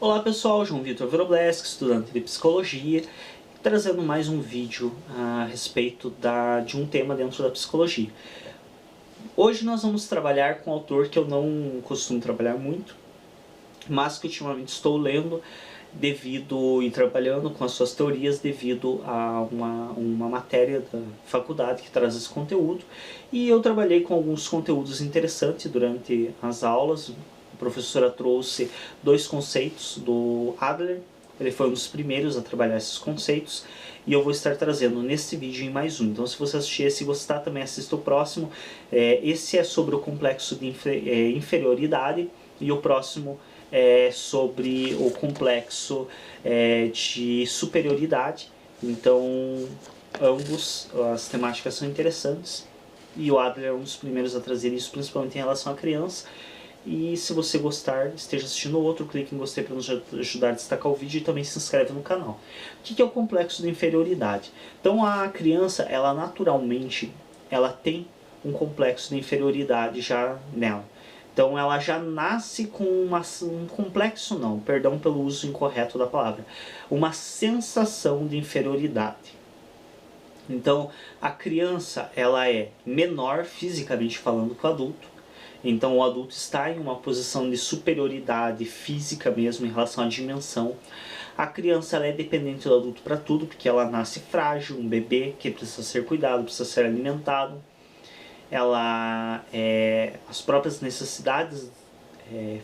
Olá pessoal, João Vitor Verobleski, estudante de Psicologia, trazendo mais um vídeo a respeito de um tema dentro da Psicologia. Hoje nós vamos trabalhar com um autor que eu não costumo trabalhar muito, mas que ultimamente estou lendo e trabalhando com as suas teorias devido a uma matéria da faculdade que traz esse conteúdo. E eu trabalhei com alguns conteúdos interessantes durante as aulas. A professora trouxe dois conceitos do Adler, ele foi um dos primeiros a trabalhar esses conceitos, e eu vou estar trazendo nesse vídeo em mais um. Então se você assistir esse e gostar, também assista o próximo. Esse é sobre o complexo de inferioridade, e o próximo é sobre o complexo de superioridade. Então ambos, as temáticas são interessantes, e o Adler é um dos primeiros a trazer isso, principalmente em relação à criança. E se você gostar, esteja assistindo o outro, clique em gostei para nos ajudar a destacar o vídeo, e também se inscreve no canal. O que é o complexo de inferioridade? Então a criança, ela naturalmente, ela tem um complexo de inferioridade já nela. Então ela já nasce com um complexo, não, perdão pelo uso incorreto da palavra, uma sensação de inferioridade. Então a criança, ela é menor fisicamente falando que o adulto. Então o adulto está em uma posição de superioridade física mesmo em relação à dimensão. A criança, ela é dependente do adulto para tudo, porque ela nasce frágil, um bebê que precisa ser cuidado, precisa ser alimentado. As próprias necessidades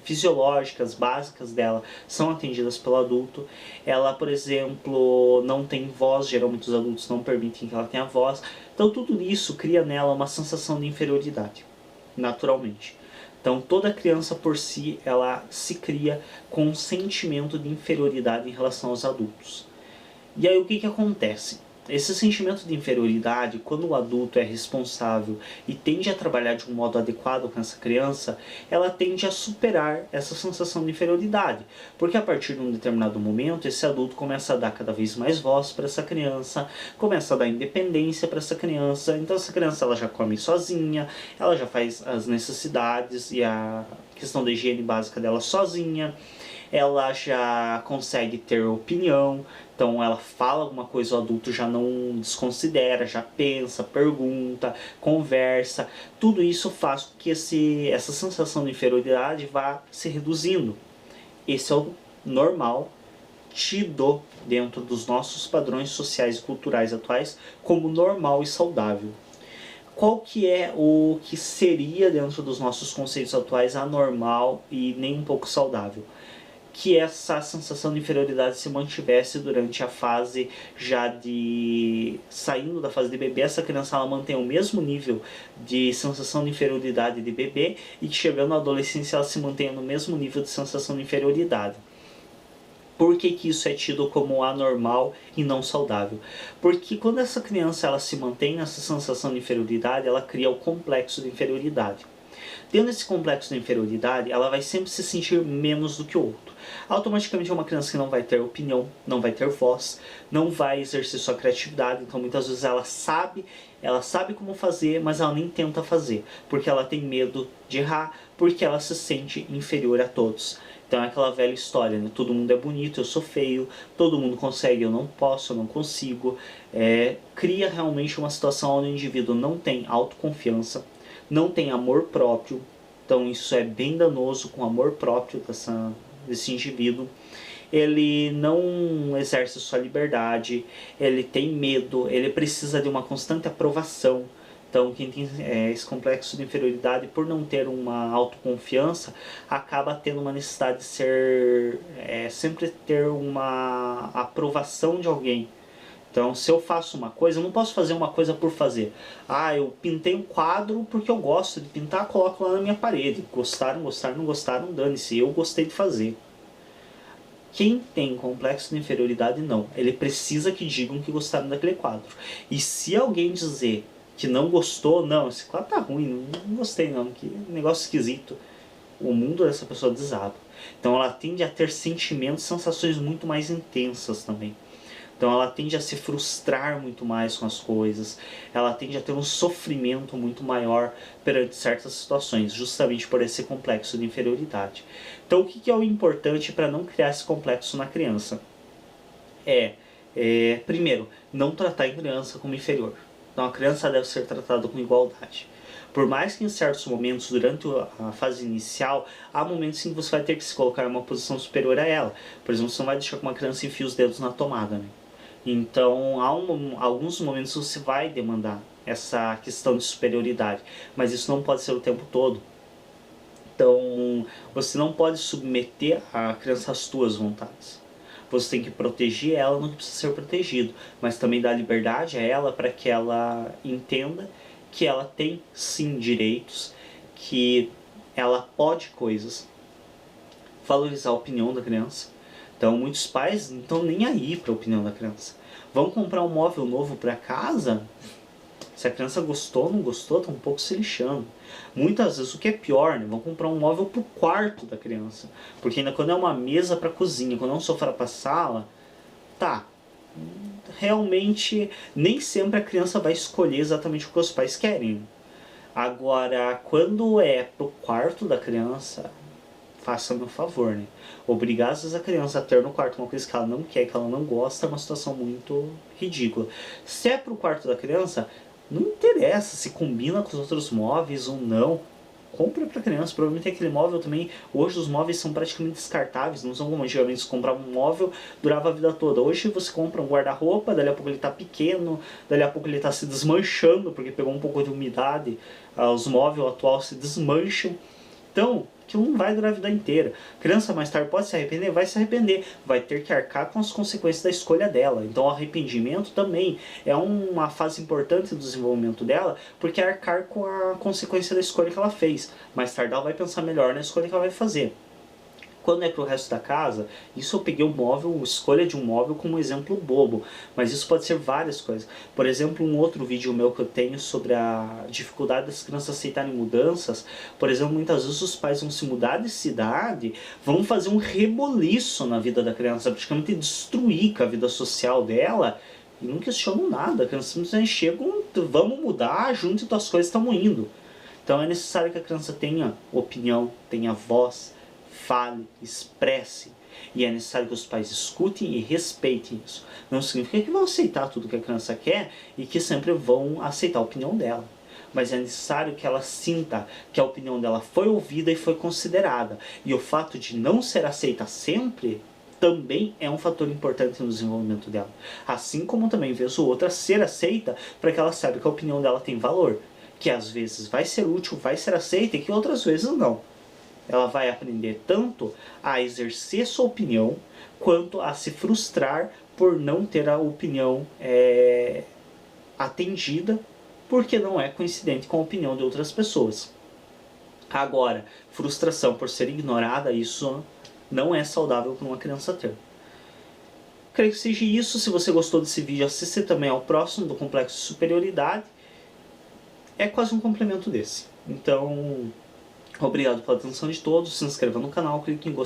fisiológicas básicas dela são atendidas pelo adulto. Ela, por exemplo, não tem voz, geralmente os adultos não permitem que ela tenha voz. Então tudo isso cria nela uma sensação de inferioridade, naturalmente. Então toda criança por si, ela se cria com um sentimento de inferioridade em relação aos adultos. E aí o que acontece? Esse sentimento de inferioridade, quando o adulto é responsável e tende a trabalhar de um modo adequado com essa criança, ela tende a superar essa sensação de inferioridade. Porque a partir de um determinado momento, esse adulto começa a dar cada vez mais voz para essa criança, começa a dar independência para essa criança. Então essa criança, ela já come sozinha, ela já faz as necessidades e a questão da higiene básica dela sozinha. Ela já consegue ter opinião, então ela fala alguma coisa, o adulto já não desconsidera, já pensa, pergunta, conversa. Tudo isso faz com que essa sensação de inferioridade vá se reduzindo. Esse é o normal, tido dentro dos nossos padrões sociais e culturais atuais como normal e saudável. Qual que é o que seria, dentro dos nossos conceitos atuais, anormal e nem um pouco saudável? Que essa sensação de inferioridade se mantivesse durante a fase já de... saindo da fase de bebê, essa criança, ela mantém o mesmo nível de sensação de inferioridade de bebê, e que chegando à adolescência ela se mantenha no mesmo nível de sensação de inferioridade. Por que isso é tido como anormal e não saudável? Porque quando essa criança, ela se mantém nessa sensação de inferioridade, ela cria o complexo de inferioridade. Tendo esse complexo de inferioridade, ela vai sempre se sentir menos do que o outro. Automaticamente é uma criança que não vai ter opinião, não vai ter voz, não vai exercer sua criatividade. Então muitas vezes ela sabe como fazer, mas ela nem tenta fazer, porque ela tem medo de errar, porque ela se sente inferior a todos. Então é aquela velha história, né? Todo mundo é bonito, eu sou feio, todo mundo consegue, eu não posso, eu não consigo. Cria realmente uma situação onde o indivíduo não tem autoconfiança, não tem amor próprio. Então isso é bem danoso com o amor próprio desse indivíduo. Ele não exerce sua liberdade, ele tem medo, ele precisa de uma constante aprovação. Então quem tem esse complexo de inferioridade, por não ter uma autoconfiança, acaba tendo uma necessidade de sempre ter uma aprovação de alguém. Então, se eu faço uma coisa, eu não posso fazer uma coisa por fazer. Ah, eu pintei um quadro porque eu gosto de pintar, coloco lá na minha parede. Gostaram, gostaram, não gostaram, dane-se. Eu gostei de fazer. Quem tem complexo de inferioridade, não. Ele precisa que digam que gostaram daquele quadro. E se alguém dizer que não gostou, não, esse quadro tá ruim, não gostei não, que negócio esquisito, o mundo dessa pessoa desaba. Então ela tende a ter sentimentos, sensações muito mais intensas também. Então ela tende a se frustrar muito mais com as coisas, ela tende a ter um sofrimento muito maior perante certas situações, justamente por esse complexo de inferioridade. Então o que é o importante para não criar esse complexo na criança? Primeiro, não tratar a criança como inferior. Então a criança deve ser tratada com igualdade. Por mais que em certos momentos, durante a fase inicial, há momentos em que você vai ter que se colocar em uma posição superior a ela. Por exemplo, você não vai deixar que uma criança enfie os dedos na tomada, né? Então, alguns momentos você vai demandar essa questão de superioridade, mas isso não pode ser o tempo todo. Então, você não pode submeter a criança às tuas vontades. Você tem que proteger ela no que precisa ser protegido, mas também dar liberdade a ela para que ela entenda que ela tem sim direitos, que ela pode coisas, valorizar a opinião da criança. Então muitos pais não estão nem aí para a opinião da criança. Vão comprar um móvel novo para casa, se a criança gostou ou não gostou, está um pouco se lixando. Muitas vezes o que é pior, né? Vão comprar um móvel para o quarto da criança. Porque ainda quando é uma mesa para cozinha, quando é um sofá para sala, tá. Realmente nem sempre a criança vai escolher exatamente o que os pais querem. Agora, quando é pro quarto da criança, faça-me um favor, né? Obrigar às vezes a criança a ter no quarto uma coisa que ela não quer, que ela não gosta, é uma situação muito ridícula. Se é pro quarto da criança, não interessa se combina com os outros móveis ou não. Compre para criança, provavelmente aquele móvel também. Hoje os móveis são praticamente descartáveis, não são como antigamente você comprava um móvel, durava a vida toda. Hoje você compra um guarda-roupa, dali a pouco ele está pequeno, dali a pouco ele está se desmanchando porque pegou um pouco de umidade, os móveis atuais se desmancham. Então, aquilo não vai durar a vida inteira. A criança mais tarde pode se arrepender? Vai se arrepender. Vai ter que arcar com as consequências da escolha dela. Então o arrependimento também é uma fase importante do desenvolvimento dela, porque é arcar com a consequência da escolha que ela fez. Mais tarde ela vai pensar melhor na escolha que ela vai fazer. Quando é pro resto da casa, isso eu peguei o móvel, a escolha de um móvel como um exemplo bobo, mas isso pode ser várias coisas. Por exemplo, um outro vídeo meu que eu tenho sobre a dificuldade das crianças aceitarem mudanças. Por exemplo, muitas vezes os pais vão se mudar de cidade, vão fazer um reboliço na vida da criança, praticamente destruir com a vida social dela, e não questionam nada. A criança simplesmente chega, vamos mudar, junte tuas coisas, estamos indo. Então é necessário que a criança tenha opinião, tenha voz, fale, expresse. E é necessário que os pais escutem e respeitem isso. Não significa que vão aceitar tudo que a criança quer e que sempre vão aceitar a opinião dela. Mas é necessário que ela sinta que a opinião dela foi ouvida e foi considerada. E o fato de não ser aceita sempre também é um fator importante no desenvolvimento dela. Assim como também, vez ou outra, ser aceita para que ela saiba que a opinião dela tem valor. Que às vezes vai ser útil, vai ser aceita e que outras vezes não. Ela vai aprender tanto a exercer sua opinião, quanto a se frustrar por não ter a opinião atendida, porque não é coincidente com a opinião de outras pessoas. Agora, frustração por ser ignorada, isso não é saudável para uma criança ter. Creio que seja isso. Se você gostou desse vídeo, assista também ao próximo do Complexo de Superioridade. É quase um complemento desse. Então, obrigado pela atenção de todos, se inscreva no canal, clique em gostei.